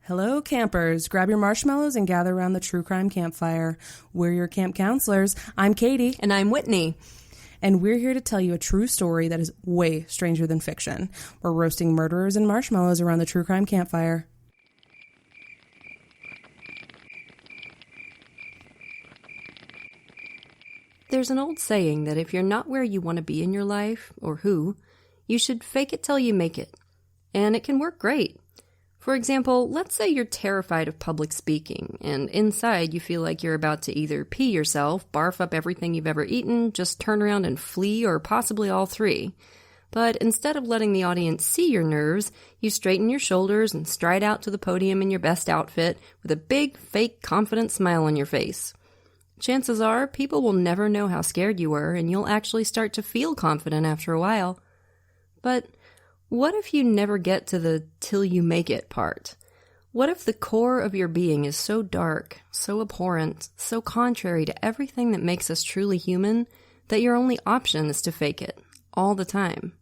Hello, campers. Grab your marshmallows and gather around the true crime campfire. We're your camp counselors. I'm Katie. And I'm Whitney. And we're here to tell you a true story that is way stranger than fiction. We're roasting murderers and marshmallows around the true crime campfire. There's an old saying that if you're not where you want to be in your life, or who, you should fake it till you make it. And it can work great. For example, let's say you're terrified of public speaking, and inside you feel like you're about to either pee yourself, barf up everything you've ever eaten, just turn around and flee, or possibly all three. But instead of letting the audience see your nerves, you straighten your shoulders and stride out to the podium in your best outfit with a big, fake, confident smile on your face. Chances are, people will never know how scared you were, and you'll actually start to feel confident after a while. But what if you never get to the till you make it part? What if the core of your being is so dark, so abhorrent, so contrary to everything that makes us truly human, that your only option is to fake it, all the time?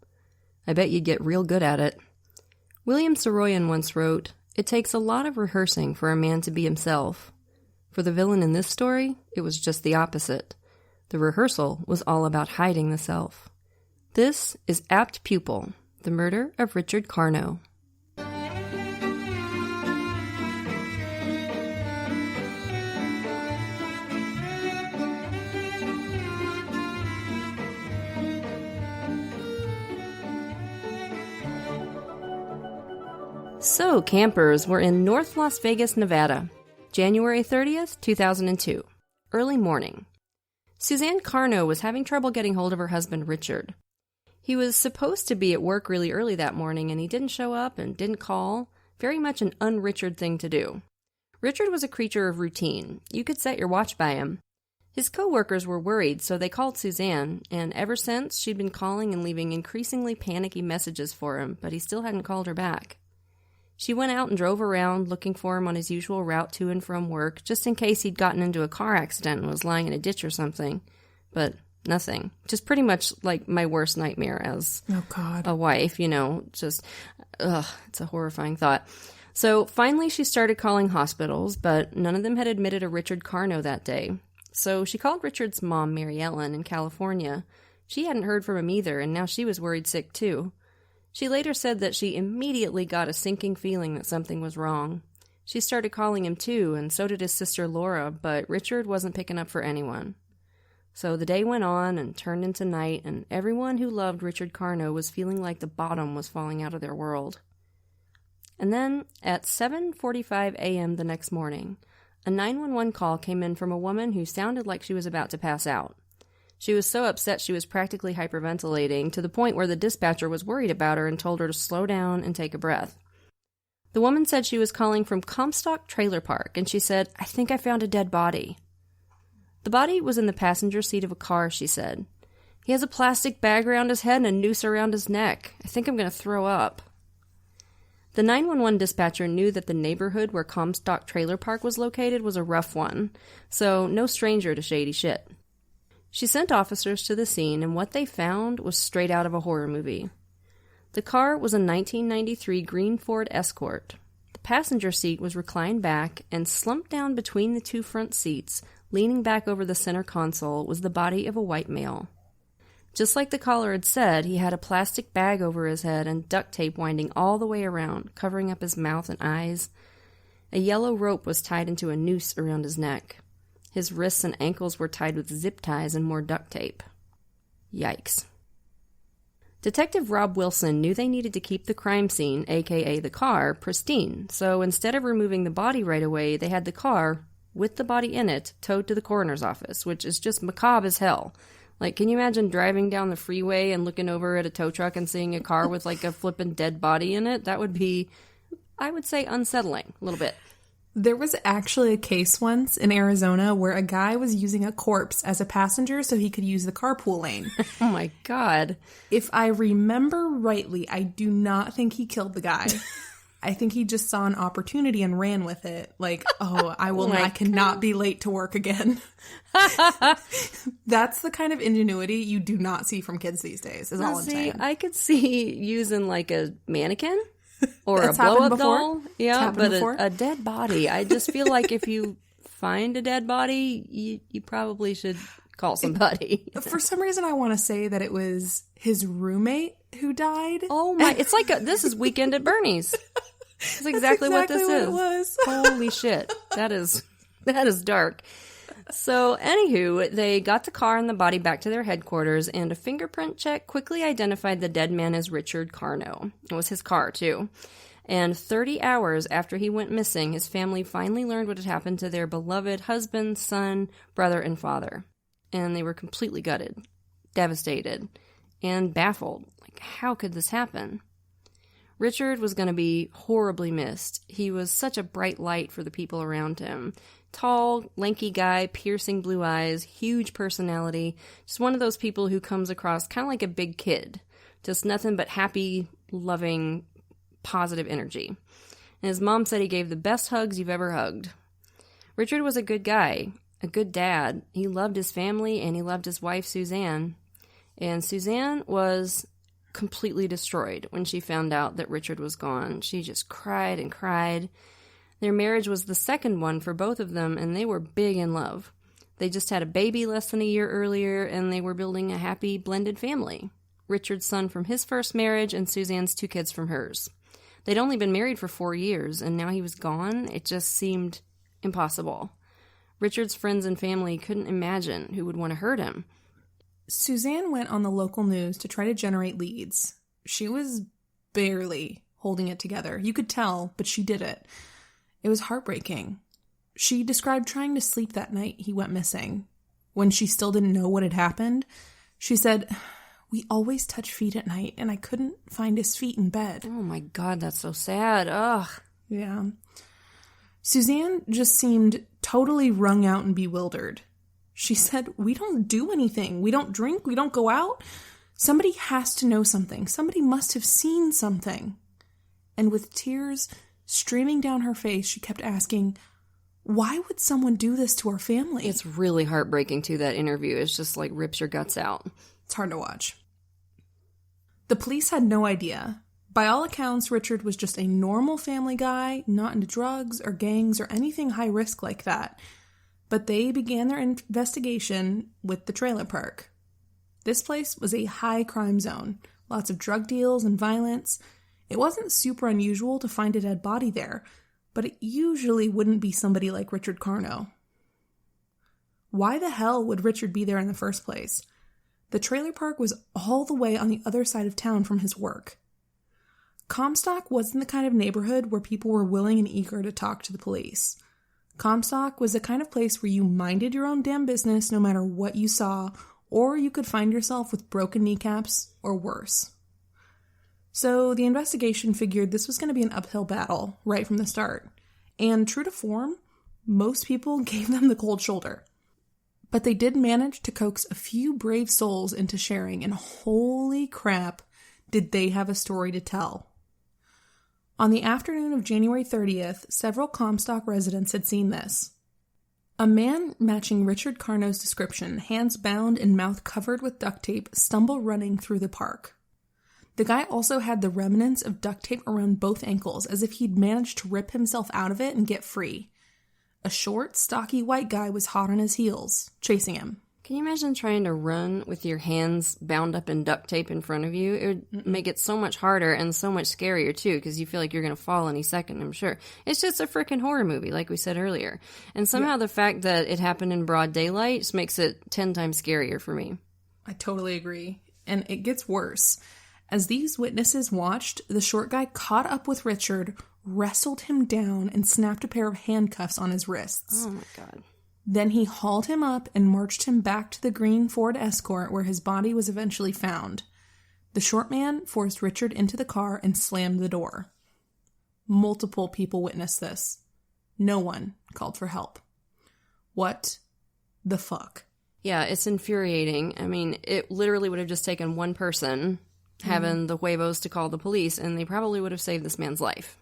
I bet you'd get real good at it. William Saroyan once wrote, "It takes a lot of rehearsing for a man to be himself." For the villain in this story, it was just the opposite. The rehearsal was all about hiding the self. This is Apt Pupil, the murder of Richard Carno. So, campers, we're in North Las Vegas, Nevada. January 30th, 2002. Early morning. Suzanne Carno was having trouble getting hold of her husband, Richard. He was supposed to be at work really early that morning, and he didn't show up and didn't call. Very much an un-Richard thing to do. Richard was a creature of routine. You could set your watch by him. His co-workers were worried, so they called Suzanne, and ever since, she'd been calling and leaving increasingly panicky messages for him, but he still hadn't called her back. She went out and drove around looking for him on his usual route to and from work, just in case he'd gotten into a car accident and was lying in a ditch or something. But nothing. Just pretty much like my worst nightmare as a wife, it's a horrifying thought. So finally she started calling hospitals, but none of them had admitted a Richard Carno that day. So she called Richard's mom, Mary Ellen, in California. She hadn't heard from him either, and now she was worried sick too. She later said that she immediately got a sinking feeling that something was wrong. She started calling him too, and so did his sister Laura, but Richard wasn't picking up for anyone. So the day went on and turned into night, and everyone who loved Richard Carno was feeling like the bottom was falling out of their world. And then, at 7:45 a.m. the next morning, a 911 call came in from a woman who sounded like she was about to pass out. She was so upset she was practically hyperventilating, to the point where the dispatcher was worried about her and told her to slow down and take a breath. The woman said she was calling from Comstock Trailer Park, and she said, "I think I found a dead body." The body was in the passenger seat of a car, she said. "He has a plastic bag around his head and a noose around his neck. I think I'm going to throw up." The 911 dispatcher knew that the neighborhood where Comstock Trailer Park was located was a rough one, so no stranger to shady shit. She sent officers to the scene, and what they found was straight out of a horror movie. The car was a 1993 green Ford Escort. The passenger seat was reclined back, and slumped down between the two front seats, leaning back over the center console, was the body of a white male. Just like the caller had said, he had a plastic bag over his head and duct tape winding all the way around, covering up his mouth and eyes. A yellow rope was tied into a noose around his neck. His wrists and ankles were tied with zip ties and more duct tape. Yikes. Detective Rob Wilson knew they needed to keep the crime scene, aka the car, pristine, so instead of removing the body right away, they had the car, with the body in it, towed to the coroner's office, which is just macabre as hell. Like, can you imagine driving down the freeway and looking over at a tow truck and seeing a car with, like, a flippin' dead body in it? That would be, I would say, unsettling a little bit. There was actually a case once in Arizona where a guy was using a corpse as a passenger so he could use the carpool lane. Oh my God. If I remember rightly, I do not think he killed the guy. I think he just saw an opportunity and ran with it. Like, I cannot be late to work again. That's the kind of ingenuity you do not see from kids these days, is all I'm saying. I could see using like a mannequin. Or a That's happened blow-up before. doll. It's Yeah, happened but before. a dead body. I just feel like if you find a dead body, you probably should call somebody. For some reason, I want to say that it was his roommate who died. Oh my, it's like this is Weekend at Bernie's. That's exactly what this what is. it was. Holy shit. That is dark. So, anywho, they got the car and the body back to their headquarters, and a fingerprint check quickly identified the dead man as Richard Carno. It was his car, too. And 30 hours after he went missing, his family finally learned what had happened to their beloved husband, son, brother, and father. And they were completely gutted, devastated, and baffled. Like, how could this happen? Richard was going to be horribly missed. He was such a bright light for the people around him. Tall, lanky guy, piercing blue eyes, huge personality. Just one of those people who comes across kind of like a big kid. Just nothing but happy, loving, positive energy. And his mom said he gave the best hugs you've ever hugged. Richard was a good guy, a good dad. He loved his family and he loved his wife, Suzanne. And Suzanne was completely destroyed when she found out that Richard was gone. She just cried and cried. Their marriage was the second one for both of them, and they were big in love. They just had a baby less than a year earlier, and they were building a happy, blended family. Richard's son from his first marriage, and Suzanne's 2 kids from hers. They'd only been married for 4 years, and now he was gone. It just seemed impossible. Richard's friends and family couldn't imagine who would want to hurt him. Suzanne went on the local news to try to generate leads. She was barely holding it together. You could tell, but she did it. It was heartbreaking. She described trying to sleep that night he went missing. When she still didn't know what had happened, she said, "We always touch feet at night, and I couldn't find his feet in bed." Oh my God, that's so sad. Ugh. Yeah. Suzanne just seemed totally wrung out and bewildered. She said, "We don't do anything. We don't drink. We don't go out. Somebody has to know something. Somebody must have seen something." And with tears streaming down her face, she kept asking, "Why would someone do this to our family?" It's really heartbreaking, too, that interview. It's just like rips your guts out. It's hard to watch. The police had no idea. By all accounts, Richard was just a normal family guy, not into drugs or gangs or anything high risk like that. But they began their investigation with the trailer park. This place was a high crime zone. Lots of drug deals and violence. It wasn't super unusual to find a dead body there, but it usually wouldn't be somebody like Richard Carno. Why the hell would Richard be there in the first place? The trailer park was all the way on the other side of town from his work. Comstock wasn't the kind of neighborhood where people were willing and eager to talk to the police. Comstock was the kind of place where you minded your own damn business no matter what you saw, or you could find yourself with broken kneecaps or worse. So the investigation figured this was going to be an uphill battle right from the start. And true to form, most people gave them the cold shoulder. But they did manage to coax a few brave souls into sharing, and holy crap, did they have a story to tell. On the afternoon of January 30th, several Comstock residents had seen this. A man matching Richard Carno's description, hands bound and mouth covered with duct tape, stumbled running through the park. The guy also had the remnants of duct tape around both ankles, as if he'd managed to rip himself out of it and get free. A short, stocky white guy was hot on his heels, chasing him. Can you imagine trying to run with your hands bound up in duct tape in front of you? It would make it so much harder and so much scarier, too, because you feel like you're going to fall any second, I'm sure. It's just a freaking horror movie, like we said earlier. And somehow the fact that it happened in broad daylight just makes it 10 times scarier for me. I totally agree. And it gets worse. As these witnesses watched, the short guy caught up with Richard, wrestled him down, and snapped a pair of handcuffs on his wrists. Oh, my God. Then he hauled him up and marched him back to the green Ford Escort where his body was eventually found. The short man forced Richard into the car and slammed the door. Multiple people witnessed this. No one called for help. What the fuck? Yeah, it's infuriating. I mean, it literally would have just taken one person having the huevos to call the police, and they probably would have saved this man's life.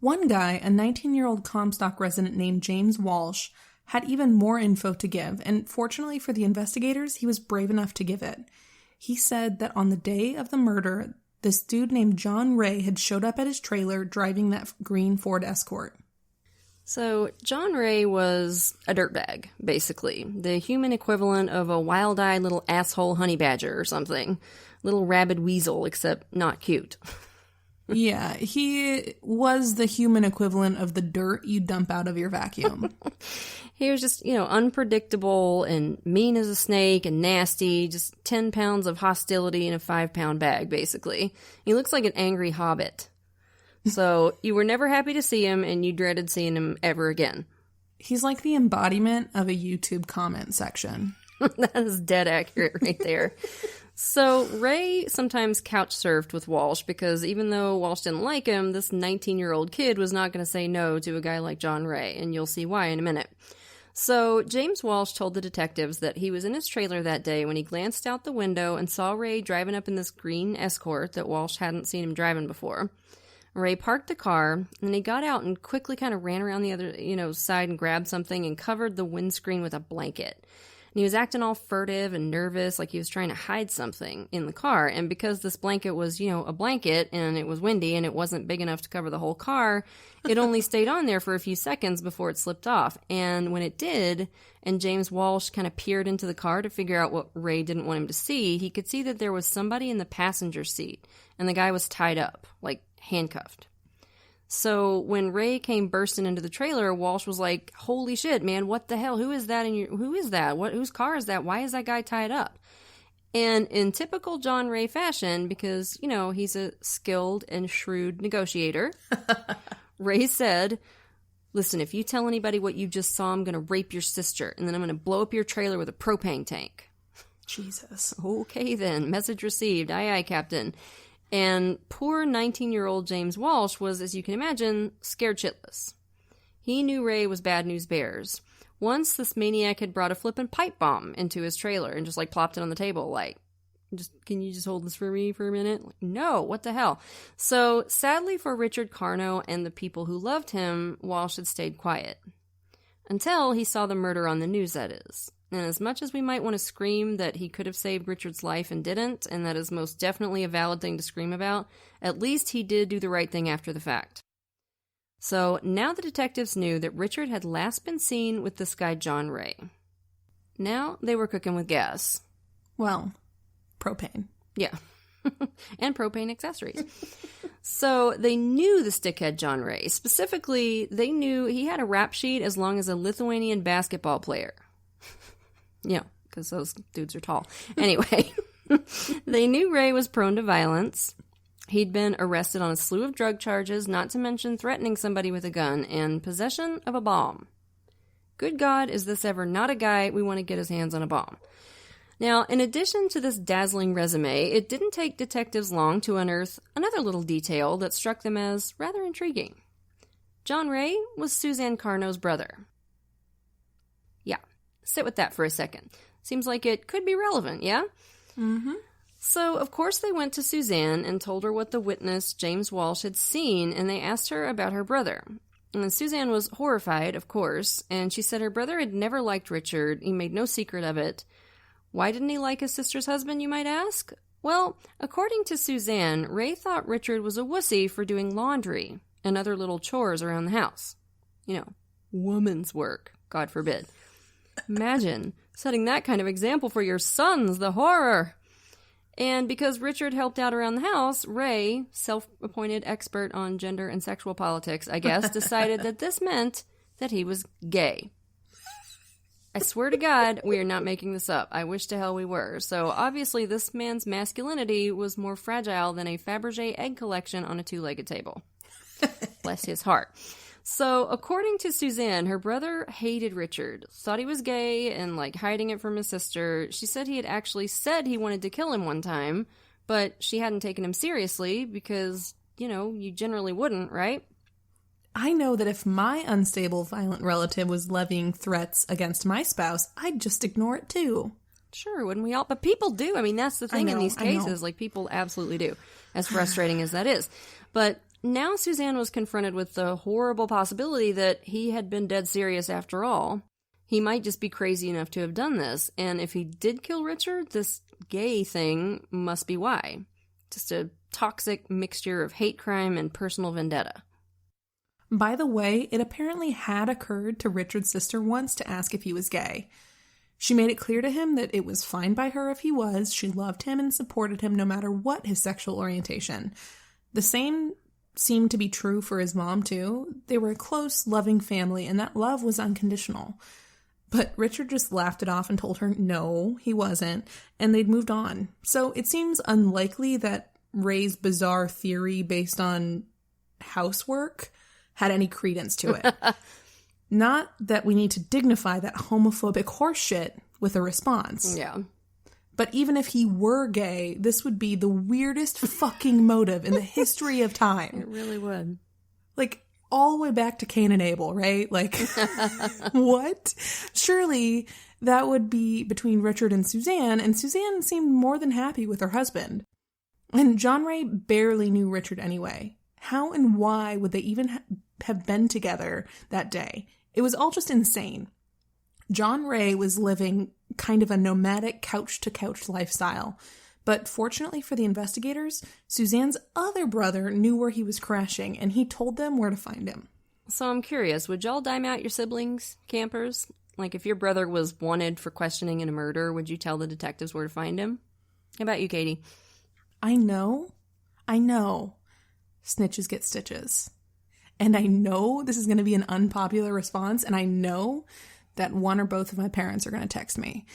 One guy, a 19-year-old Comstock resident named James Walsh, had even more info to give, and fortunately for the investigators, he was brave enough to give it. He said that on the day of the murder, this dude named John Ray had showed up at his trailer driving that green Ford Escort. So, John Ray was a dirtbag, basically. The human equivalent of a wild-eyed little asshole honey badger or something. Little rabid weasel, except not cute. Yeah, he was the human equivalent of the dirt you dump out of your vacuum. He was just, unpredictable and mean as a snake and nasty. Just 10 pounds of hostility in a 5-pound bag, basically. He looks like an angry hobbit. So you were never happy to see him, and you dreaded seeing him ever again. He's like the embodiment of a YouTube comment section. That is dead accurate right there. So Ray sometimes couch surfed with Walsh because even though Walsh didn't like him, this 19-year-old kid was not going to say no to a guy like John Ray, and you'll see why in a minute. So James Walsh told the detectives that he was in his trailer that day when he glanced out the window and saw Ray driving up in this green Escort that Walsh hadn't seen him driving before. Ray parked the car, and then he got out and quickly kind of ran around the other, side and grabbed something and covered the windscreen with a blanket. And he was acting all furtive and nervous, like he was trying to hide something in the car. And because this blanket was, a blanket, and it was windy, and it wasn't big enough to cover the whole car, it only stayed on there for a few seconds before it slipped off. And when it did, and James Walsh kind of peered into the car to figure out what Ray didn't want him to see, he could see that there was somebody in the passenger seat, and the guy was tied up, like handcuffed. So when Ray came bursting into the trailer, Walsh was like, "Holy shit, man, what the hell? Who is that? Who is that? Whose car is that? Why is that guy tied up?" And in typical John Ray fashion, because, he's a skilled and shrewd negotiator, Ray said, "Listen, if you tell anybody what you just saw, I'm going to rape your sister, and then I'm going to blow up your trailer with a propane tank." Jesus. Okay then, message received. Aye, aye, Captain. And poor 19-year-old James Walsh was, as you can imagine, scared shitless. He knew Ray was bad news bears. Once, this maniac had brought a flippin' pipe bomb into his trailer and just, plopped it on the table, can you just hold this for me for a minute? No, what the hell? So, sadly for Richard Carno and the people who loved him, Walsh had stayed quiet. Until he saw the murder on the news, that is. And as much as we might want to scream that he could have saved Richard's life and didn't, and that is most definitely a valid thing to scream about, at least he did do the right thing after the fact. So now the detectives knew that Richard had last been seen with this guy John Ray. Now they were cooking with gas. Well, propane. Yeah. And propane accessories. So they knew the stickhead John Ray. Specifically, they knew he had a rap sheet as long as a Lithuanian basketball player. Yeah, because those dudes are tall. Anyway, they knew Ray was prone to violence. He'd been arrested on a slew of drug charges, not to mention threatening somebody with a gun and possession of a bomb. Good God, is this ever not a guy we want to get his hands on a bomb? Now, in addition to this dazzling resume, it didn't take detectives long to unearth another little detail that struck them as rather intriguing. John Ray was Suzanne Carno's brother. Yeah. Sit with that for a second. Seems like it could be relevant, yeah? Mm-hmm. So, of course, they went to Suzanne and told her what the witness, James Walsh, had seen, and they asked her about her brother. And Suzanne was horrified, of course, and she said her brother had never liked Richard. He made no secret of it. Why didn't he like his sister's husband, you might ask? Well, according to Suzanne, Ray thought Richard was a wussy for doing laundry and other little chores around the house. Woman's work, God forbid. Imagine setting that kind of example for your sons, the horror. And because Richard helped out around the house, Ray, self-appointed expert on gender and sexual politics, I guess, decided that this meant that he was gay. I swear to God, we are not making this up. I wish to hell we were. So obviously this man's masculinity was more fragile than a Fabergé egg collection on a two-legged table. Bless his heart. So, according to Suzanne, her brother hated Richard, thought he was gay and, hiding it from his sister. She said he had actually said he wanted to kill him one time, but she hadn't taken him seriously because, you generally wouldn't, right? I know that if my unstable, violent relative was levying threats against my spouse, I'd just ignore it too. Sure, wouldn't we all? But people do. I mean, that's the thing in these cases. People absolutely do, as frustrating as that is. But now Suzanne was confronted with the horrible possibility that he had been dead serious after all. He might just be crazy enough to have done this, and if he did kill Richard, this gay thing must be why. Just a toxic mixture of hate crime and personal vendetta. By the way, it apparently had occurred to Richard's sister once to ask if he was gay. She made it clear to him that it was fine by her if he was. She loved him and supported him no matter what his sexual orientation. The same seemed to be true for his mom, too. They were a close, loving family, and that love was unconditional. But Richard just laughed it off and told her no, he wasn't, and they'd moved on. So it seems unlikely that Ray's bizarre theory based on housework had any credence to it. Not that we need to dignify that homophobic horseshit with a response. Yeah. But even if he were gay, this would be the weirdest fucking motive in the history of time. It really would. Like, all the way back to Cain and Abel, right? Like, what? Surely that would be between Richard and Suzanne seemed more than happy with her husband. And John Ray barely knew Richard anyway. How and why would they even have been together that day? It was all just insane. John Ray was living kind of a nomadic couch-to-couch lifestyle. But fortunately for the investigators, Suzanne's other brother knew where he was crashing, and he told them where to find him. So I'm curious, would y'all dime out your siblings, campers? Like, if your brother was wanted for questioning in a murder, would you tell the detectives where to find him? How about you, Katie? I know. Snitches get stitches. And I know this is going to be an unpopular response, and I know that one or both of my parents are going to text me.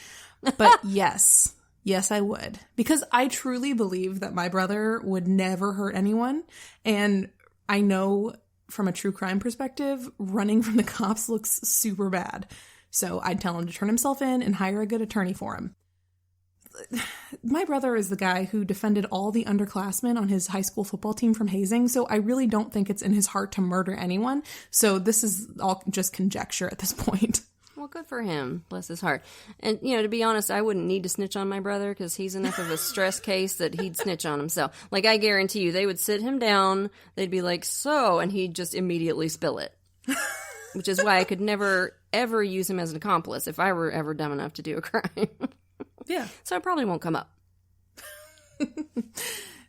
But yes, I would. Because I truly believe that my brother would never hurt anyone. And I know from a true crime perspective, running from the cops looks super bad. So I'd tell him to turn himself in and hire a good attorney for him. My brother is the guy who defended all the underclassmen on his high school football team from hazing, so I really don't think it's in his heart to murder anyone. So this is all just conjecture at this point. Well, good for him. Bless his heart. And, to be honest, I wouldn't need to snitch on my brother because he's enough of a stress case that he'd snitch on himself. Like, I guarantee you, they would sit him down, they'd be like, so, and he'd just immediately spill it. Which is why I could never, ever use him as an accomplice if I were ever dumb enough to do a crime. Yeah. So it probably won't come up.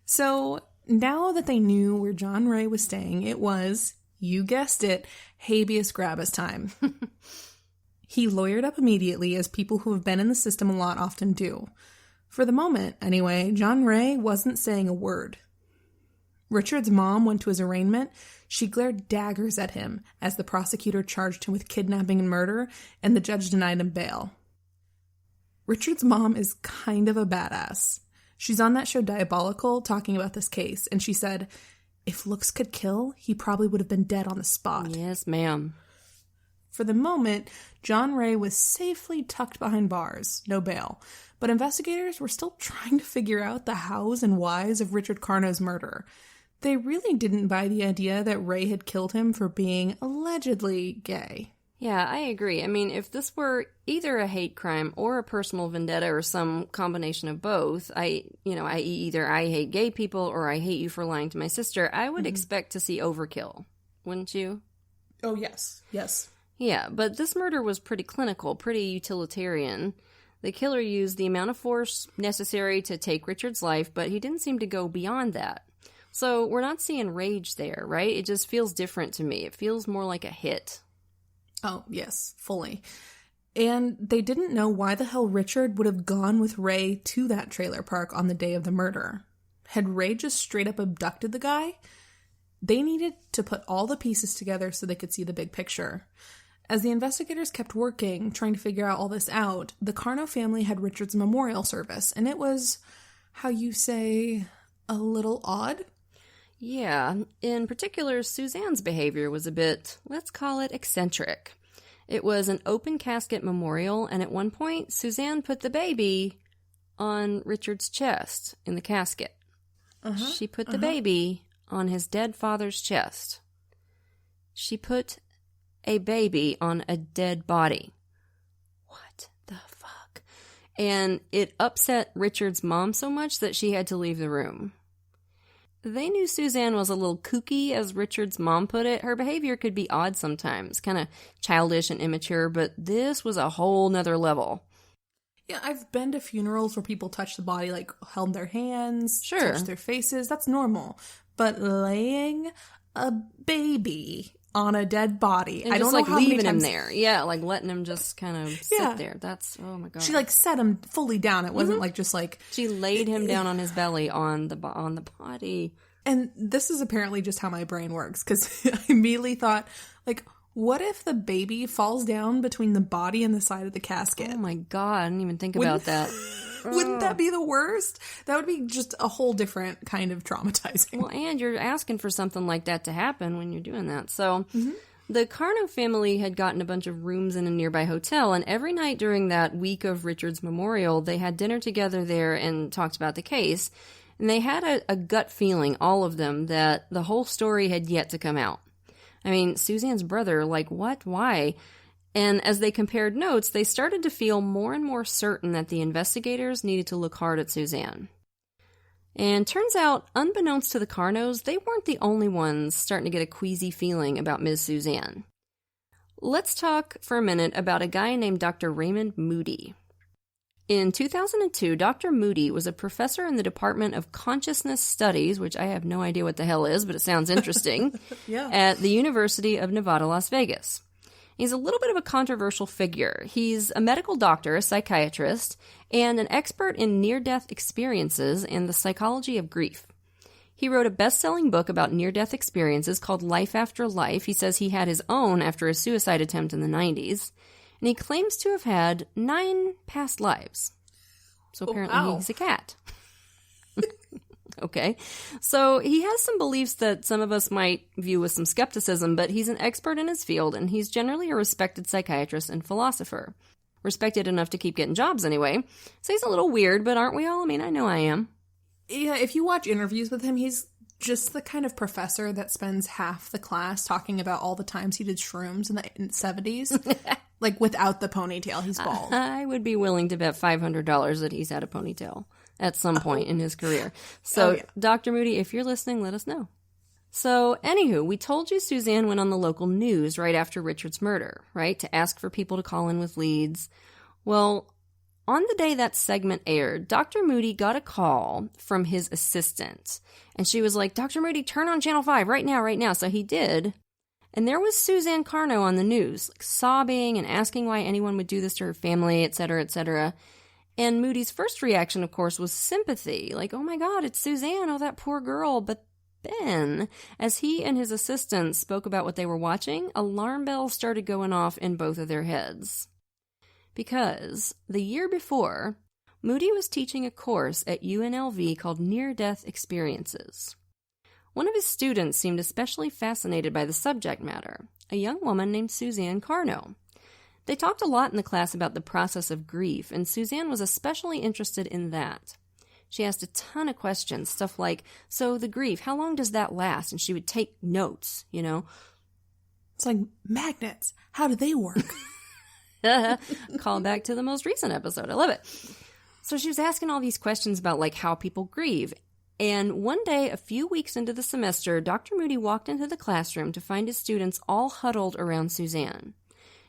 So now that they knew where John Ray was staying, it was, you guessed it, habeas corpus time. He lawyered up immediately, as people who have been in the system a lot often do. For the moment, anyway, John Ray wasn't saying a word. Richard's mom went to his arraignment. She glared daggers at him as the prosecutor charged him with kidnapping and murder, and the judge denied him bail. Richard's mom is kind of a badass. She's on that show Diabolical talking about this case, and she said, if looks could kill, he probably would have been dead on the spot. Yes, ma'am. For the moment, John Ray was safely tucked behind bars, no bail, but investigators were still trying to figure out the hows and whys of Richard Carno's murder. They really didn't buy the idea that Ray had killed him for being allegedly gay. Yeah, I agree. I mean, if this were either a hate crime or a personal vendetta or some combination of both, i.e. either I hate gay people or I hate you for lying to my sister, I would expect to see overkill, wouldn't you? Oh, yes. Yes. Yeah, but this murder was pretty clinical, pretty utilitarian. The killer used the amount of force necessary to take Richard's life, but he didn't seem to go beyond that. So we're not seeing rage there, right? It just feels different to me. It feels more like a hit. Oh, yes, fully. And they didn't know why the hell Richard would have gone with Ray to that trailer park on the day of the murder. Had Ray just straight up abducted the guy? They needed to put all the pieces together so they could see the big picture. As the investigators kept working, trying to figure all this out, the Carno family had Richard's memorial service, and it was, how you say, a little odd? Yeah, in particular, Suzanne's behavior was a bit, let's call it eccentric. It was an open casket memorial, and at one point, Suzanne put the baby on Richard's chest in the casket. She put the baby on his dead father's chest. She put a baby on a dead body. What the fuck? And it upset Richard's mom so much that she had to leave the room. They knew Suzanne was a little kooky, as Richard's mom put it. Her behavior could be odd sometimes, kind of childish and immature, but this was a whole nother level. Yeah, I've been to funerals where people touch the body, like held their hands, Sure. touch their faces. That's normal. But laying a baby on a dead body, And I just, don't know like, how many leaving him times there. Yeah, like, letting him just kind of Yeah. sit there. That's, oh, my God. she like set him fully down. It wasn't like just like. She laid him down on his belly on the body. And this is apparently just how my brain works, because I immediately thought, like, what if the baby falls down between the body and the side of the casket? Oh, my God. I didn't even think about that. Wouldn't that be the worst? That would be just a whole different kind of traumatizing. Well, and you're asking for something like that to happen when you're doing that. So the Carno family had gotten a bunch of rooms in a nearby hotel, and every night during that week of Richard's memorial, they had dinner together there and talked about the case. And they had a gut feeling, all of them, that the whole story had yet to come out. I mean, Suzanne's brother, like, what? Why? And as they compared notes, they started to feel more and more certain that the investigators needed to look hard at Suzanne. And turns out, unbeknownst to the Carnos, they weren't the only ones starting to get a queasy feeling about Ms. Suzanne. Let's talk for a minute about a guy named Dr. Raymond Moody. In 2002, Dr. Moody was a professor in the Department of Consciousness Studies, which I have no idea what the hell is, but it sounds interesting, at the University of Nevada, Las Vegas. He's a little bit of a controversial figure. He's a medical doctor, a psychiatrist, and an expert in near-death experiences and the psychology of grief. He wrote a best-selling book about near-death experiences called Life After Life. He says he had his own after a suicide attempt in the 90s. And he claims to have had 9 past lives. So apparently he's a cat. Okay. So he has some beliefs that some of us might view with some skepticism, but he's an expert in his field, and he's generally a respected psychiatrist and philosopher. Respected enough to keep getting jobs anyway. So he's a little weird, but aren't we all? I mean, I know I am. Yeah, if you watch interviews with him, he's just the kind of professor that spends half the class talking about all the times he did shrooms in the 70s. Like, without the ponytail, he's bald. I would be willing to bet $500 that he's had a ponytail at some point in his career. So, Dr. Moody, if you're listening, let us know. So, anywho, we told you Suzanne went on the local news right after Richard's murder, right, to ask for people to call in with leads. Well, on the day that segment aired, Dr. Moody got a call from his assistant. And she was like, Dr. Moody, turn on Channel 5 right now, right now. So he did. And there was Suzanne Carno on the news, like, sobbing and asking why anyone would do this to her family, etc., etc. And Moody's first reaction, of course, was sympathy. Like, oh my God, it's Suzanne, oh, that poor girl. But then, as he and his assistant spoke about what they were watching, alarm bells started going off in both of their heads. Because the year before, Moody was teaching a course at UNLV called Near-Death Experiences. One of his students seemed especially fascinated by the subject matter, a young woman named Suzanne Carno. They talked a lot in the class about the process of grief, and Suzanne was especially interested in that. She asked a ton of questions, stuff like, so the grief, how long does that last? And she would take notes, you know. It's like, magnets, how do they work? Call back to the most recent episode. I love it. So she was asking all these questions about, like, how people grieve. And one day, a few weeks into the semester, Dr. Moody walked into the classroom to find his students all huddled around Suzanne.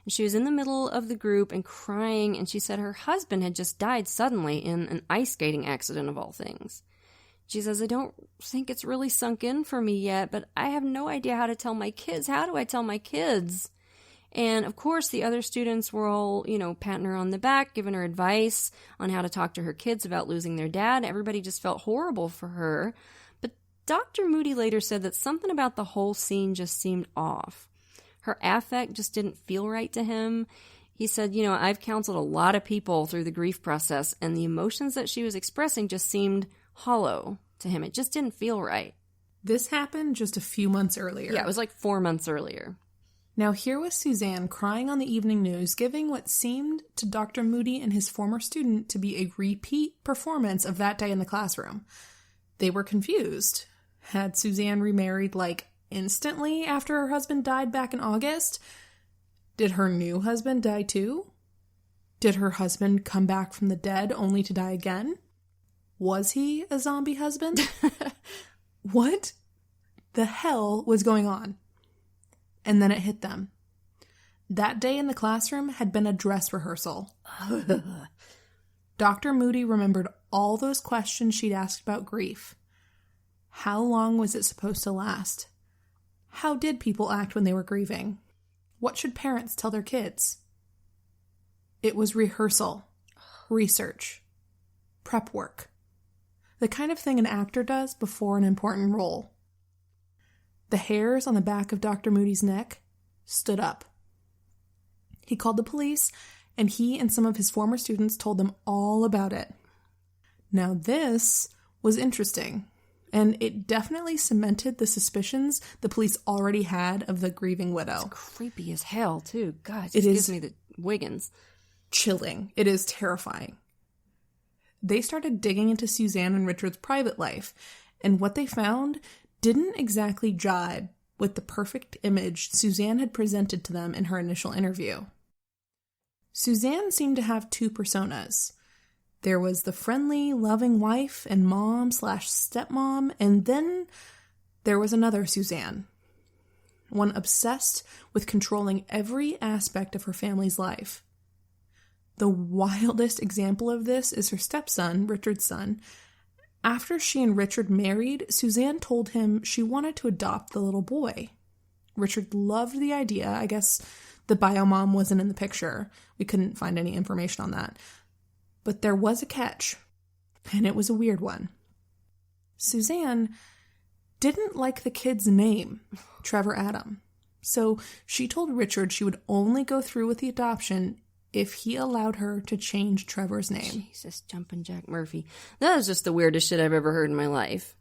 And she was in the middle of the group and crying, and she said her husband had just died suddenly in an ice skating accident of all things. She says, I don't think it's really sunk in for me yet, but I have no idea how to tell my kids. How do I tell my kids? And, of course, the other students were all, patting her on the back, giving her advice on how to talk to her kids about losing their dad. Everybody just felt horrible for her. But Dr. Moody later said that something about the whole scene just seemed off. Her affect just didn't feel right to him. He said, I've counseled a lot of people through the grief process, and the emotions that she was expressing just seemed hollow to him. It just didn't feel right. This happened just a few months earlier. Yeah, it was like 4 months earlier. Now here was Suzanne crying on the evening news, giving what seemed to Dr. Moody and his former student to be a repeat performance of that day in the classroom. They were confused. Had Suzanne remarried, instantly after her husband died back in August? Did her new husband die too? Did her husband come back from the dead only to die again? Was he a zombie husband? What the hell was going on? And then it hit them. That day in the classroom had been a dress rehearsal. Dr. Moody remembered all those questions she'd asked about grief. How long was it supposed to last? How did people act when they were grieving? What should parents tell their kids? It was rehearsal, research, prep work. The kind of thing an actor does before an important role. The hairs on the back of Dr. Moody's neck stood up. He called the police, and he and some of his former students told them all about it. Now this was interesting, and it definitely cemented the suspicions the police already had of the grieving widow. It's creepy as hell, too. God, it gives me the Wiggins. Chilling. It is terrifying. They started digging into Suzanne and Richard's private life, and what they found didn't exactly jibe with the perfect image Suzanne had presented to them in her initial interview. Suzanne seemed to have two personas. There was the friendly, loving wife and mom/stepmom, and then there was another Suzanne, one obsessed with controlling every aspect of her family's life. The wildest example of this is her stepson, Richard's son. After she and Richard married, Suzanne told him she wanted to adopt the little boy. Richard loved the idea. I guess the bio mom wasn't in the picture. We couldn't find any information on that. But there was a catch, and it was a weird one. Suzanne didn't like the kid's name, Trevor Adam. So she told Richard she would only go through with the adoption if he allowed her to change Trevor's name. Jesus, jumping Jack Murphy. That is just the weirdest shit I've ever heard in my life.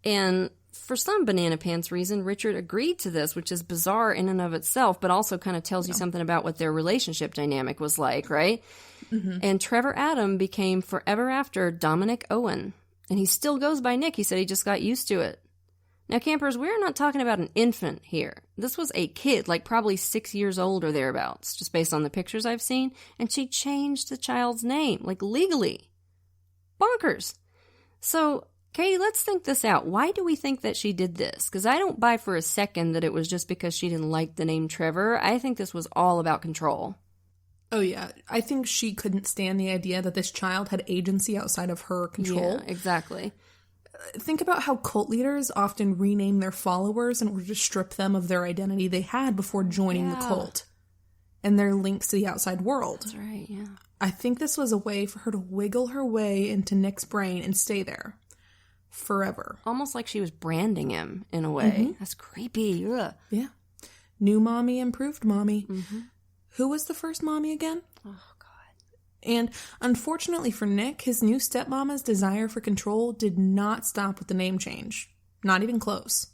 And for some banana pants reason, Richard agreed to this, which is bizarre in and of itself, but also kind of tells you something about what their relationship dynamic was like, right? Mm-hmm. And Trevor Adam became forever after Dominic Owen. And he still goes by Nick. He said he just got used to it. Now, campers, we're not talking about an infant here. This was a kid, like probably 6 years old or thereabouts, just based on the pictures I've seen. And she changed the child's name, like legally. Bonkers. So, Katie, let's think this out. Why do we think that she did this? Because I don't buy for a second that it was just because she didn't like the name Trevor. I think this was all about control. Oh, yeah. I think she couldn't stand the idea that this child had agency outside of her control. Yeah, exactly. Think about how cult leaders often rename their followers in order to strip them of their identity they had before joining the cult and their links to the outside world. That's right, yeah. I think this was a way for her to wiggle her way into Nick's brain and stay there forever. Almost like she was branding him in a way. Mm-hmm. That's creepy. Ugh. Yeah. New mommy, improved mommy. Mm-hmm. Who was the first mommy again? Oh, and unfortunately for Nick, his new stepmama's desire for control did not stop with the name change. Not even close.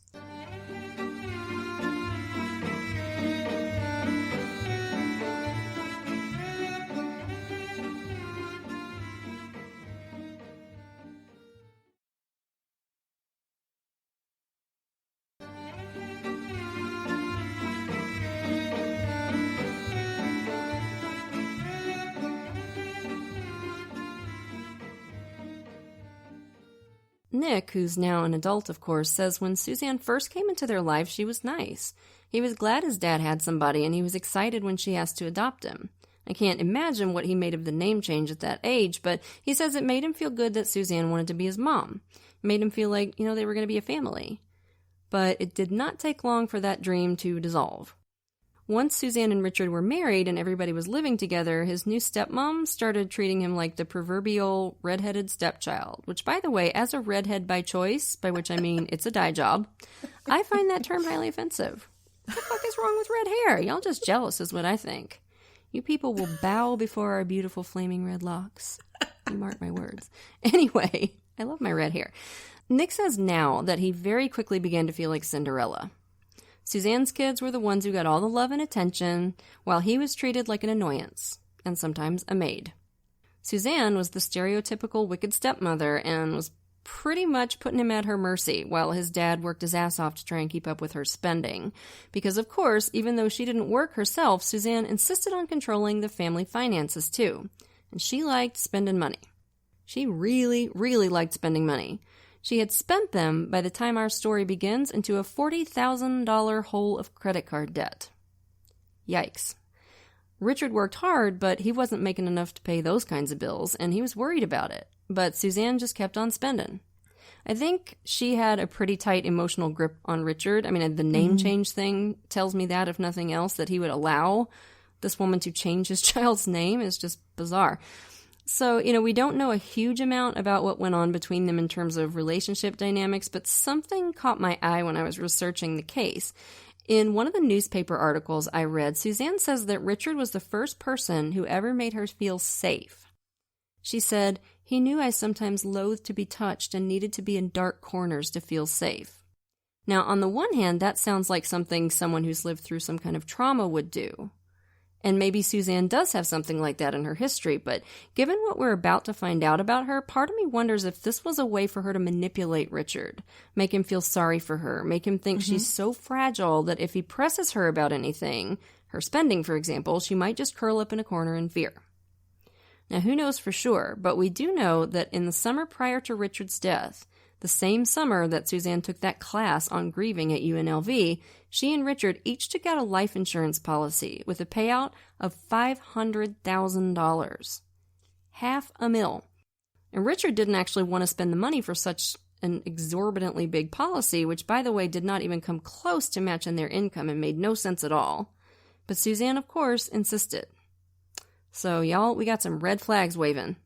Nick, who's now an adult, of course, says when Suzanne first came into their life, she was nice. He was glad his dad had somebody, and he was excited when she asked to adopt him. I can't imagine what he made of the name change at that age, but he says it made him feel good that Suzanne wanted to be his mom. It made him feel like, they were going to be a family. But it did not take long for that dream to dissolve. Once Suzanne and Richard were married and everybody was living together, his new stepmom started treating him like the proverbial redheaded stepchild, which, by the way, as a redhead by choice, by which I mean it's a dye job, I find that term highly offensive. What the fuck is wrong with red hair? Y'all just jealous is what I think. You people will bow before our beautiful flaming red locks. You mark my words. Anyway, I love my red hair. Nick says now that he very quickly began to feel like Cinderella. Suzanne's kids were the ones who got all the love and attention, while he was treated like an annoyance, and sometimes a maid. Suzanne was the stereotypical wicked stepmother and was pretty much putting him at her mercy, while his dad worked his ass off to try and keep up with her spending. Because, of course, even though she didn't work herself, Suzanne insisted on controlling the family finances, too. And she liked spending money. She really, really liked spending money. She had spent them, by the time our story begins, into a $40,000 hole of credit card debt. Yikes. Richard worked hard, but he wasn't making enough to pay those kinds of bills, and he was worried about it. But Suzanne just kept on spending. I think she had a pretty tight emotional grip on Richard. I mean, the name change thing tells me that, if nothing else, that he would allow this woman to change his child's name is just bizarre. So, we don't know a huge amount about what went on between them in terms of relationship dynamics, but something caught my eye when I was researching the case. In one of the newspaper articles I read, Suzanne says that Richard was the first person who ever made her feel safe. She said, "He knew I sometimes loathed to be touched and needed to be in dark corners to feel safe." Now, on the one hand, that sounds like something someone who's lived through some kind of trauma would do. And maybe Suzanne does have something like that in her history, but given what we're about to find out about her, part of me wonders if this was a way for her to manipulate Richard, make him feel sorry for her, make him think she's so fragile that if he presses her about anything, her spending, for example, she might just curl up in a corner in fear. Now, who knows for sure, but we do know that in the summer prior to Richard's death, the same summer that Suzanne took that class on grieving at UNLV, she and Richard each took out a life insurance policy with a payout of $500,000. $500,000. And Richard didn't actually want to spend the money for such an exorbitantly big policy, which, by the way, did not even come close to matching their income and made no sense at all. But Suzanne, of course, insisted. So, y'all, we got some red flags waving.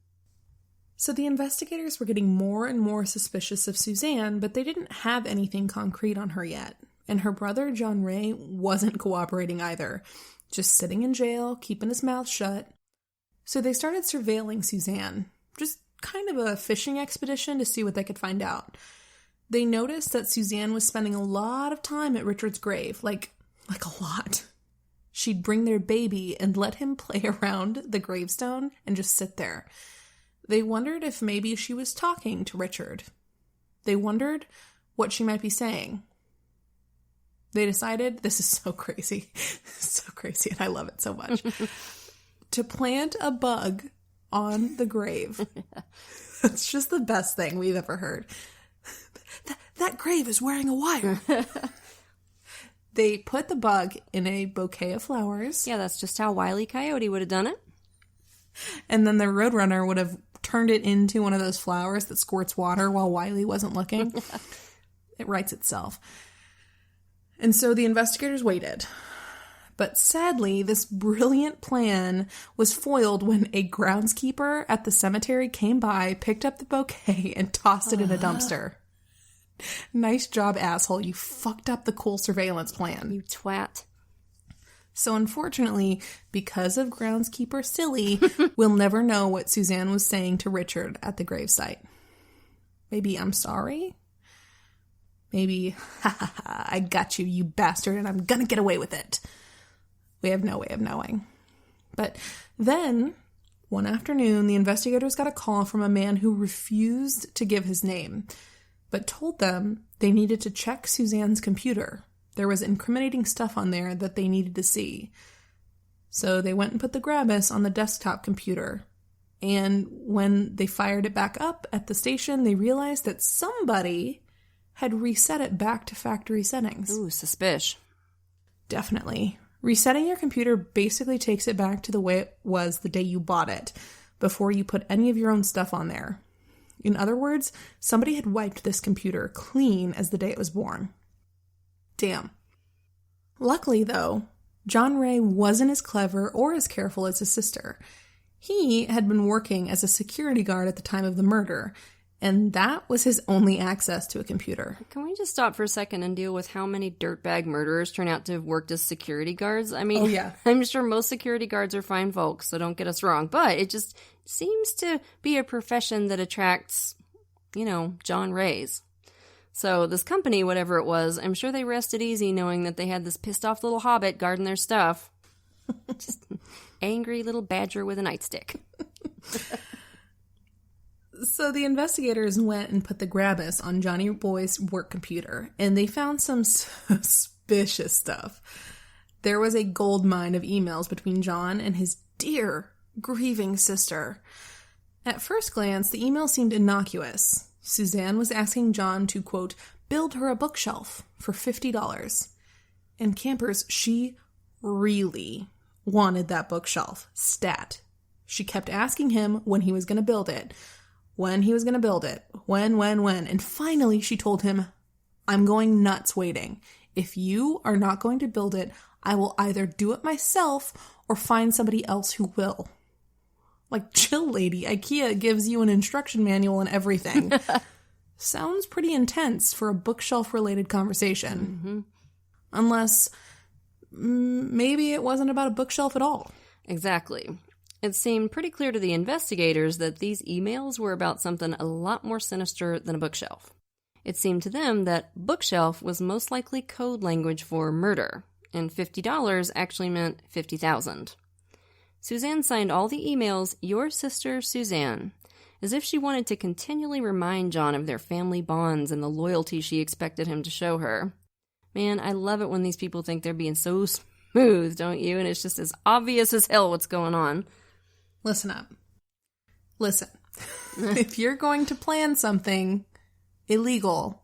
So the investigators were getting more and more suspicious of Suzanne, but they didn't have anything concrete on her yet. And her brother, John Ray, wasn't cooperating either, just sitting in jail, keeping his mouth shut. So they started surveilling Suzanne, just kind of a fishing expedition to see what they could find out. They noticed that Suzanne was spending a lot of time at Richard's grave, like a lot. She'd bring their baby and let him play around the gravestone and just sit there. They wondered if maybe she was talking to Richard. They wondered what she might be saying. They decided, this is so crazy, and I love it so much, to plant a bug on the grave. It's just the best thing we've ever heard. That grave is wearing a wire. They put the bug in a bouquet of flowers. Yeah, that's just how Wile E. Coyote would have done it. And then the Roadrunner would have turned it into one of those flowers that squirts water while Wiley wasn't looking. It writes itself. And so the investigators waited. But sadly, this brilliant plan was foiled when a groundskeeper at the cemetery came by, picked up the bouquet, and tossed it in a dumpster. Nice job, asshole. You fucked up the cool surveillance plan. You twat. So unfortunately, because of groundskeeper Silly, we'll never know what Suzanne was saying to Richard at the gravesite. Maybe, "I'm sorry"? Maybe, "Ha ha ha, I got you, you bastard, and I'm gonna get away with it." We have no way of knowing. But then, one afternoon, the investigators got a call from a man who refused to give his name, but told them they needed to check Suzanne's computer. There was incriminating stuff on there that they needed to see. So they went and put the Gravis on the desktop computer. And when they fired it back up at the station, they realized that somebody had reset it back to factory settings. Ooh, suspicious. Definitely. Resetting your computer basically takes it back to the way it was the day you bought it, before you put any of your own stuff on there. In other words, somebody had wiped this computer clean as the day it was born. Damn. Luckily, though, John Ray wasn't as clever or as careful as his sister. He had been working as a security guard at the time of the murder, and that was his only access to a computer. Can we just stop for a second and deal with how many dirtbag murderers turn out to have worked as security guards? I mean, oh, yeah. I'm sure most security guards are fine folks, so don't get us wrong, but it just seems to be a profession that attracts, John Rays. So this company, whatever it was, I'm sure they rested easy knowing that they had this pissed off little hobbit guarding their stuff. Just an angry little badger with a nightstick. So the investigators went and put the Gravis on Johnny Boy's work computer, and they found some suspicious stuff. There was a gold mine of emails between John and his dear, grieving sister. At first glance, the email seemed innocuous. Suzanne was asking John to, quote, build her a bookshelf for $50. And campers, she really wanted that bookshelf. Stat. She kept asking him when he was going to build it. When he was going to build it. When. And finally she told him, I'm going nuts waiting. If you are not going to build it, I will either do it myself or find somebody else who will. Like, chill, lady. IKEA gives you an instruction manual and everything. Sounds pretty intense for a bookshelf-related conversation. Mm-hmm. Unless maybe it wasn't about a bookshelf at all. Exactly. It seemed pretty clear to the investigators that these emails were about something a lot more sinister than a bookshelf. It seemed to them that bookshelf was most likely code language for murder, and $50 actually meant $50,000. Suzanne signed all the emails, "Your sister, Suzanne," as if she wanted to continually remind John of their family bonds and the loyalty she expected him to show her. Man, I love it when these people think they're being so smooth, don't you? And it's just as obvious as hell what's going on. Listen up. Listen. If you're going to plan something illegal,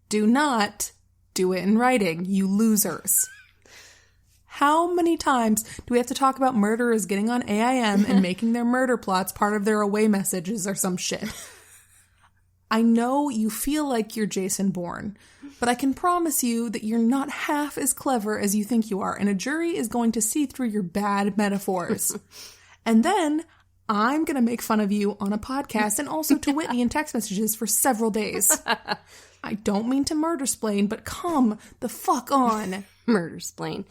do not do it in writing, you losers. How many times do we have to talk about murderers getting on AIM and making their murder plots part of their away messages or some shit? I know you feel like you're Jason Bourne, but I can promise you that you're not half as clever as you think you are, and a jury is going to see through your bad metaphors. And then I'm going to make fun of you on a podcast and also to Whitney in text messages for several days. I don't mean to murder-splain, but come the fuck on. Murder-splain.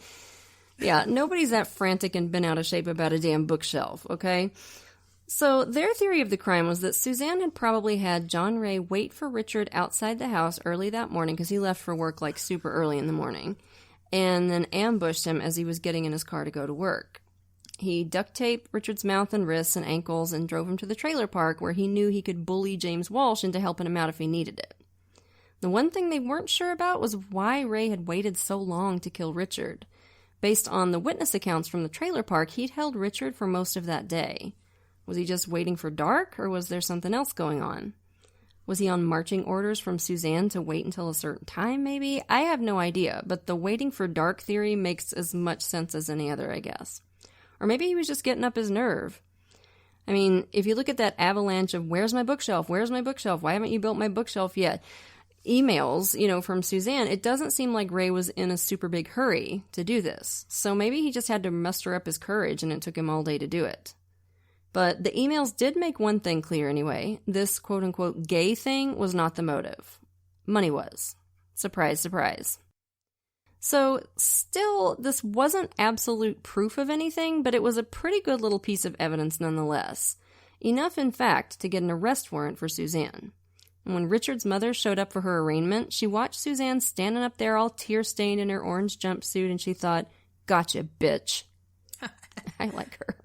Yeah, nobody's that frantic and bent out of shape about a damn bookshelf, okay? So their theory of the crime was that Suzanne had probably had John Ray wait for Richard outside the house early that morning because he left for work like super early in the morning, and then ambushed him as he was getting in his car to go to work. He duct taped Richard's mouth and wrists and ankles and drove him to the trailer park where he knew he could bully James Walsh into helping him out if he needed it. The one thing they weren't sure about was why Ray had waited so long to kill Richard. Based on the witness accounts from the trailer park, he'd held Richard for most of that day. Was he just waiting for dark, or was there something else going on? Was he on marching orders from Suzanne to wait until a certain time, maybe? I have no idea, but the waiting for dark theory makes as much sense as any other, I guess. Or maybe he was just getting up his nerve. I mean, if you look at that avalanche of, where's my bookshelf? Where's my bookshelf? Why haven't you built my bookshelf yet? Emails, from Suzanne, it doesn't seem like Ray was in a super big hurry to do this. So maybe he just had to muster up his courage and it took him all day to do it. But the emails did make one thing clear anyway. This quote-unquote gay thing was not the motive. Money was. Surprise, surprise. So, still, this wasn't absolute proof of anything, but it was a pretty good little piece of evidence nonetheless. Enough, in fact, to get an arrest warrant for Suzanne. And when Richard's mother showed up for her arraignment, she watched Suzanne standing up there all tear-stained in her orange jumpsuit, and she thought, gotcha, bitch. I like her.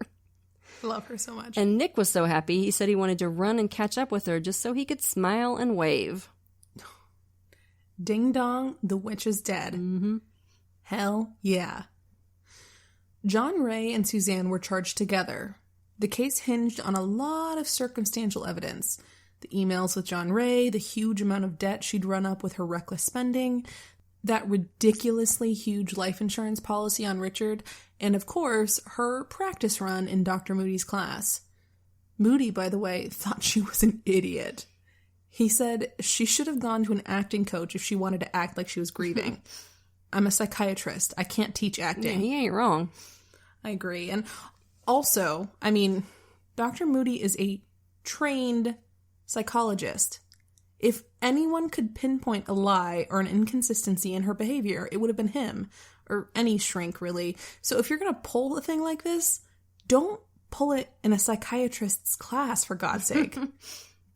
I love her so much. And Nick was so happy, he said he wanted to run and catch up with her just so he could smile and wave. Ding dong, the witch is dead. Mm-hmm. Hell yeah. John Ray and Suzanne were charged together. The case hinged on a lot of circumstantial evidence. The emails with John Ray, the huge amount of debt she'd run up with her reckless spending, that ridiculously huge life insurance policy on Richard, and of course, her practice run in Dr. Moody's class. Moody, by the way, thought she was an idiot. He said she should have gone to an acting coach if she wanted to act like she was grieving. I'm a psychiatrist. I can't teach acting. Yeah, he ain't wrong. I agree. And also, Dr. Moody is a trained psychologist. If anyone could pinpoint a lie or an inconsistency in her behavior, it would have been him. Or any shrink, really. So if you're going to pull a thing like this, don't pull it in a psychiatrist's class, for God's sake.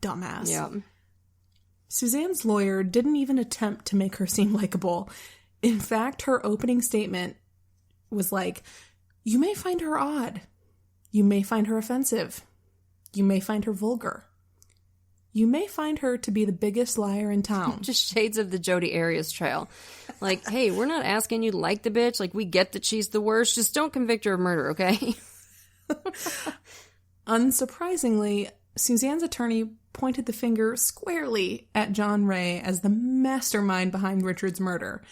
Dumbass. Yeah. Suzanne's lawyer didn't even attempt to make her seem likable. In fact, her opening statement was like, you may find her odd. You may find her offensive. You may find her vulgar. You may find her to be the biggest liar in town. Just shades of the Jodi Arias trail. Like, hey, we're not asking you to like the bitch. Like, we get that she's the worst. Just don't convict her of murder, okay? Unsurprisingly, Suzanne's attorney pointed the finger squarely at John Ray as the mastermind behind Richard's murder.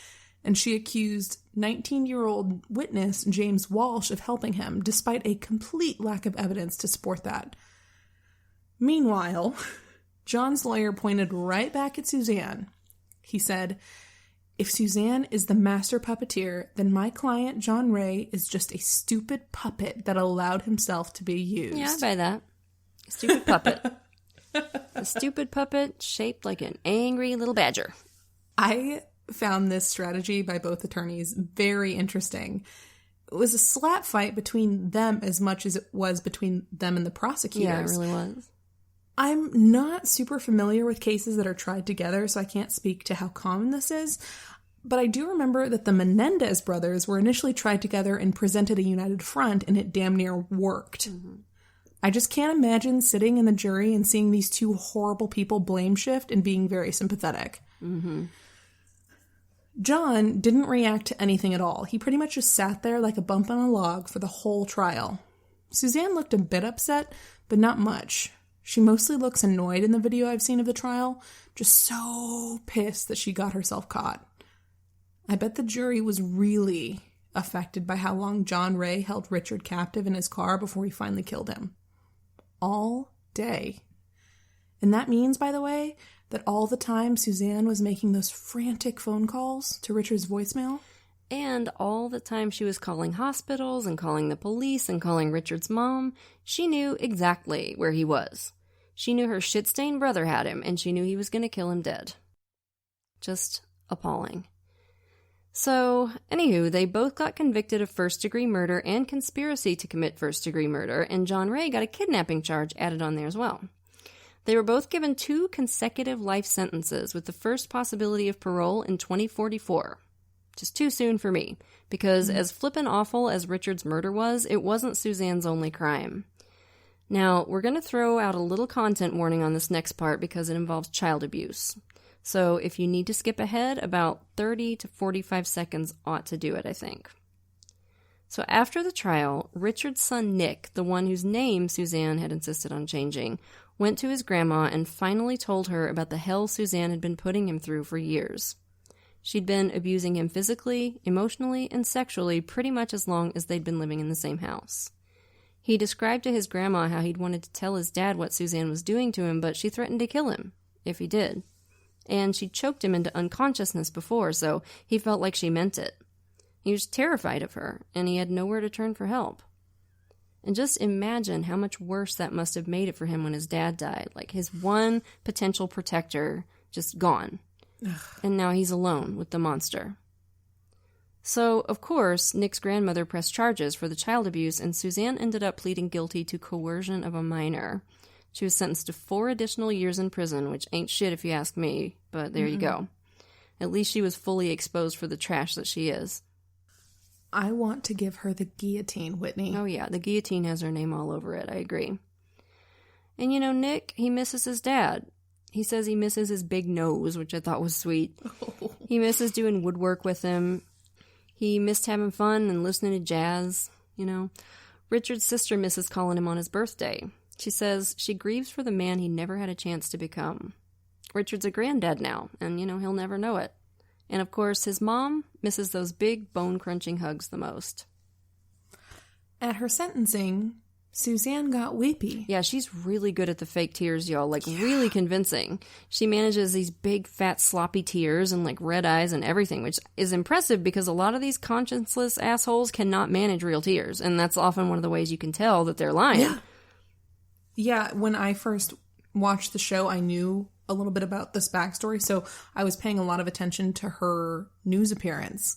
and she accused 19-year-old witness James Walsh of helping him, despite a complete lack of evidence to support that. Meanwhile, John's lawyer pointed right back at Suzanne. He said, "If Suzanne is the master puppeteer, then my client, John Ray, is just a stupid puppet that allowed himself to be used." Yeah, I buy that. A stupid puppet. A stupid puppet shaped like an angry little badger. I found this strategy by both attorneys very interesting. It was a slap fight between them as much as it was between them and the prosecutors. Yeah, it really was. I'm not super familiar with cases that are tried together, so I can't speak to how common this is. But I do remember that the Menendez brothers were initially tried together and presented a united front, and it damn near worked. Mm-hmm. I just can't imagine sitting in the jury and seeing these two horrible people blame shift and being very sympathetic. Mm-hmm. John didn't react to anything at all. He pretty much just sat there like a bump on a log for the whole trial. Suzanne looked a bit upset, but not much. She mostly looks annoyed in the video I've seen of the trial, just so pissed that she got herself caught. I bet the jury was really affected by how long John Ray held Richard captive in his car before he finally killed him. All day. And that means, by the way, that all the time Suzanne was making those frantic phone calls to Richard's voicemail. And all the time she was calling hospitals and calling the police and calling Richard's mom, she knew exactly where he was. She knew her shit-stained brother had him, and she knew he was going to kill him dead. Just appalling. So, anywho, they both got convicted of first-degree murder and conspiracy to commit first-degree murder, and John Ray got a kidnapping charge added on there as well. They were both given 2 consecutive life sentences with the first possibility of parole in 2044. Just too soon for me, because as flippin' awful as Richard's murder was, it wasn't Suzanne's only crime. Now, we're going to throw out a little content warning on this next part because it involves child abuse. So if you need to skip ahead, about 30 to 45 seconds ought to do it, I think. So after the trial, Richard's son Nick, the one whose name Suzanne had insisted on changing, went to his grandma and finally told her about the hell Suzanne had been putting him through for years. She'd been abusing him physically, emotionally, and sexually pretty much as long as they'd been living in the same house. He described to his grandma how he'd wanted to tell his dad what Suzanne was doing to him, but she threatened to kill him if he did. And she'd choked him into unconsciousness before, so he felt like she meant it. He was terrified of her, and he had nowhere to turn for help. And just imagine how much worse that must have made it for him when his dad died. Like, his one potential protector just gone. And now he's alone with the monster. So, of course, Nick's grandmother pressed charges for the child abuse, and Suzanne ended up pleading guilty to coercion of a minor. She was sentenced to 4 additional years in prison, which ain't shit if you ask me, but there you go. At least she was fully exposed for the trash that she is. I want to give her the guillotine, Whitney. Oh yeah, the guillotine has her name all over it, I agree. And you know, Nick, he misses his dad. He says he misses his big nose, which I thought was sweet. Oh. He misses doing woodwork with him. He missed having fun and listening to jazz, you know. Richard's sister misses calling him on his birthday. She says she grieves for the man he never had a chance to become. Richard's a granddad now, and, you know, he'll never know it. And, of course, his mom misses those big, bone-crunching hugs the most. At her sentencing, Suzanne got weepy. Yeah, she's really good at the fake tears, y'all. Like, really convincing. She manages these big, fat, sloppy tears and, like, red eyes and everything, which is impressive because a lot of these conscienceless assholes cannot manage real tears. And that's often one of the ways you can tell that they're lying. Yeah, when I first watched the show, I knew a little bit about this backstory, so I was paying a lot of attention to her news appearance,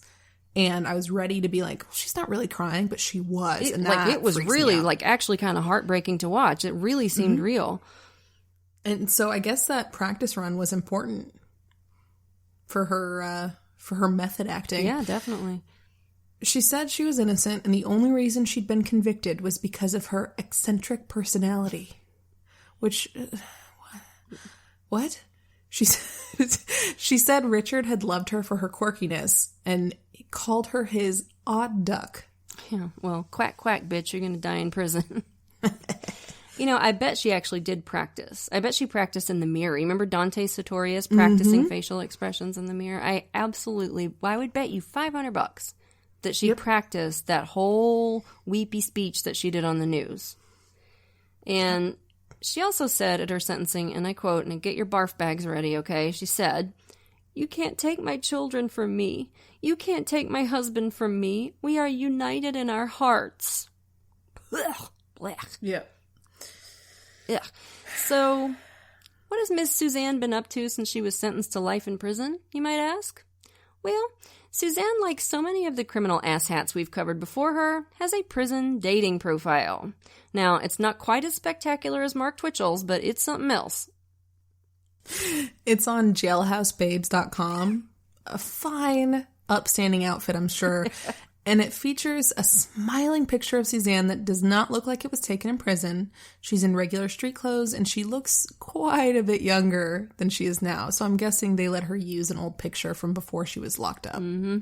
and I was ready to be like, well, she's not really crying, but she was, and that it was really, like, actually kind of heartbreaking to watch. It really seemed real. And so I guess that practice run was important for her method acting. Yeah, definitely. She said she was innocent, and the only reason she'd been convicted was because of her eccentric personality. Which... What? She said Richard had loved her for her quirkiness, and he called her his odd duck. Yeah, well, quack, quack, bitch, you're going to die in prison. I bet she actually did practice. I bet she practiced in the mirror. Remember Dante Sartorius practicing facial expressions in the mirror? I would bet you $500 that she practiced that whole weepy speech that she did on the news. And she also said at her sentencing, and I quote, and get your barf bags ready, okay? She said, "You can't take my children from me. You can't take my husband from me. We are united in our hearts." Blech, blech. Yeah. Yeah. So, what has Miss Suzanne been up to since she was sentenced to life in prison, you might ask? Well, Suzanne, like so many of the criminal asshats we've covered before her, has a prison dating profile. Now, it's not quite as spectacular as Mark Twitchell's, but it's something else. It's on jailhousebabes.com. A fine, upstanding outfit, I'm sure. And it features a smiling picture of Suzanne that does not look like it was taken in prison. She's in regular street clothes, and she looks quite a bit younger than she is now. So I'm guessing they let her use an old picture from before she was locked up. Mm-hmm.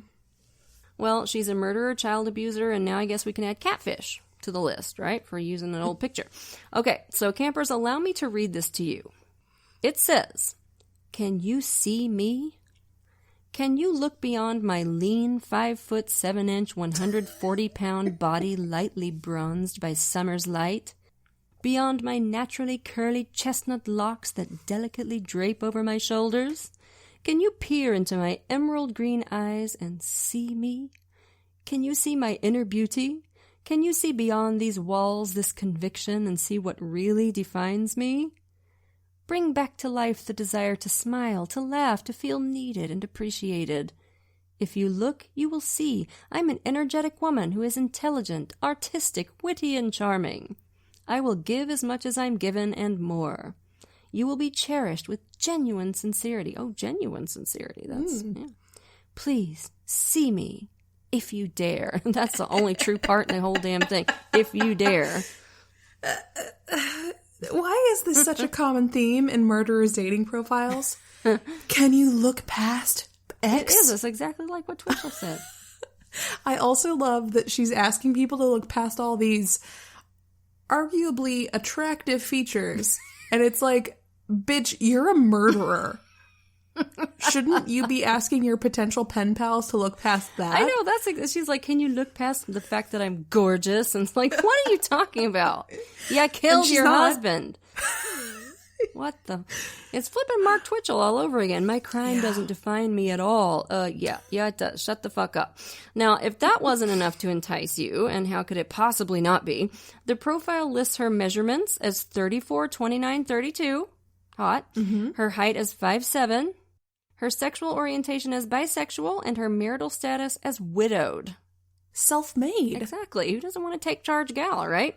Well, she's a murderer, child abuser, and now I guess we can add catfish to the list, right, for using an old picture. Okay, so campers, allow me to read this to you. It says, "Can you see me? Can you look beyond my lean 5'7" 140-pound body lightly bronzed by summer's light? Beyond my naturally curly chestnut locks that delicately drape over my shoulders? Can you peer into my emerald green eyes and see me? Can you see my inner beauty? Can you see beyond these walls this conviction and see what really defines me? Bring back to life the desire to smile, to laugh, to feel needed and appreciated. If you look, you will see I'm an energetic woman who is intelligent, artistic, witty, and charming. I will give as much as I'm given and more. You will be cherished with genuine sincerity." Oh, genuine sincerity. That's, yeah. "Please, see me, if you dare." That's the only true part in the whole damn thing. If you dare. Why is this such a common theme in murderers' dating profiles? Can you look past X? It is. It's exactly like what Twitchell said. I also love that she's asking people to look past all these arguably attractive features. And it's like, bitch, you're a murderer. Shouldn't you be asking your potential pen pals to look past that? I know, she's like, "Can you look past the fact that I'm gorgeous?" And it's like, what are you talking about? Yeah, I killed your husband. What the? It's flipping Mark Twitchell all over again. My crime doesn't define me at all. Yeah, it does. Shut the fuck up. Now, if that wasn't enough to entice you, and how could it possibly not be, the profile lists her measurements as 34, 29, 32. Hot. Mm-hmm. Her height as 5'7". Her sexual orientation as bisexual, and her marital status as widowed. Self-made. Exactly. Who doesn't want to take charge gal, right?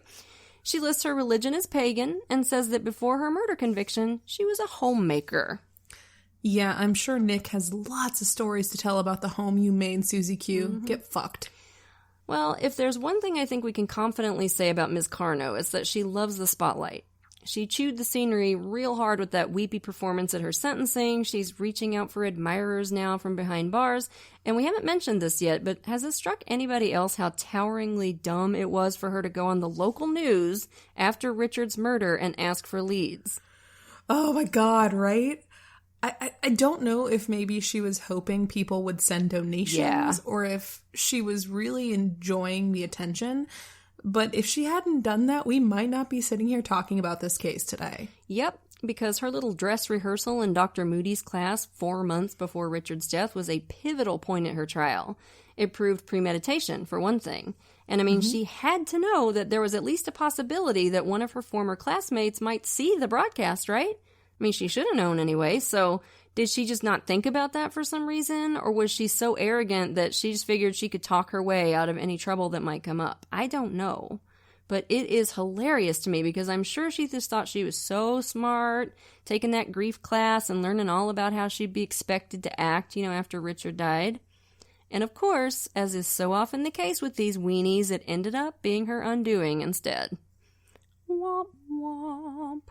She lists her religion as pagan and says that before her murder conviction, she was a homemaker. Yeah, I'm sure Nick has lots of stories to tell about the home you made, Susie Q. Mm-hmm. Get fucked. Well, if there's one thing I think we can confidently say about Ms. Carno, it's that she loves the spotlight. She chewed the scenery real hard with that weepy performance at her sentencing. She's reaching out for admirers now from behind bars. And we haven't mentioned this yet, but has it struck anybody else how toweringly dumb it was for her to go on the local news after Richard's murder and ask for leads? Oh my God, right? I don't know if maybe she was hoping people would send donations or if she was really enjoying the attention. But if she hadn't done that, we might not be sitting here talking about this case today. Yep, because her little dress rehearsal in Dr. Moody's class 4 months before Richard's death was a pivotal point at her trial. It proved premeditation, for one thing. And I mean, she had to know that there was at least a possibility that one of her former classmates might see the broadcast, right? I mean, she should have known anyway, so did she just not think about that for some reason? Or was she so arrogant that she just figured she could talk her way out of any trouble that might come up? I don't know. But it is hilarious to me because I'm sure she just thought she was so smart, taking that grief class and learning all about how she'd be expected to act, after Richard died. And of course, as is so often the case with these weenies, it ended up being her undoing instead. Womp womp.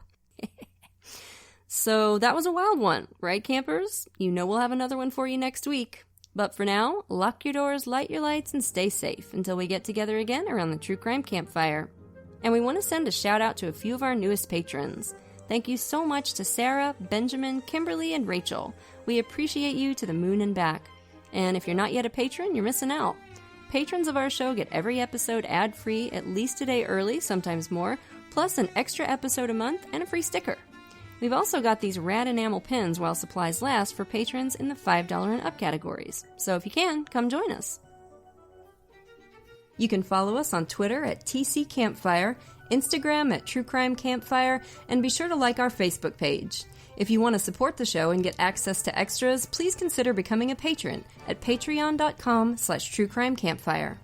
So that was a wild one, right, campers? We'll have another one for you next week. But for now, lock your doors, light your lights, and stay safe until we get together again around the True Crime Campfire. And we want to send a shout out to a few of our newest patrons. Thank you so much to Sarah, Benjamin, Kimberly, and Rachel. We appreciate you to the moon and back. And if you're not yet a patron, you're missing out. Patrons of our show get every episode ad-free at least a day early, sometimes more, plus an extra episode a month and a free sticker. We've also got these rad enamel pins while supplies last for patrons in the $5 and up categories. So if you can, come join us. You can follow us on Twitter at TC Campfire, Instagram at True Crime Campfire, and be sure to like our Facebook page. If you want to support the show and get access to extras, please consider becoming a patron at patreon.com/truecrimecampfire.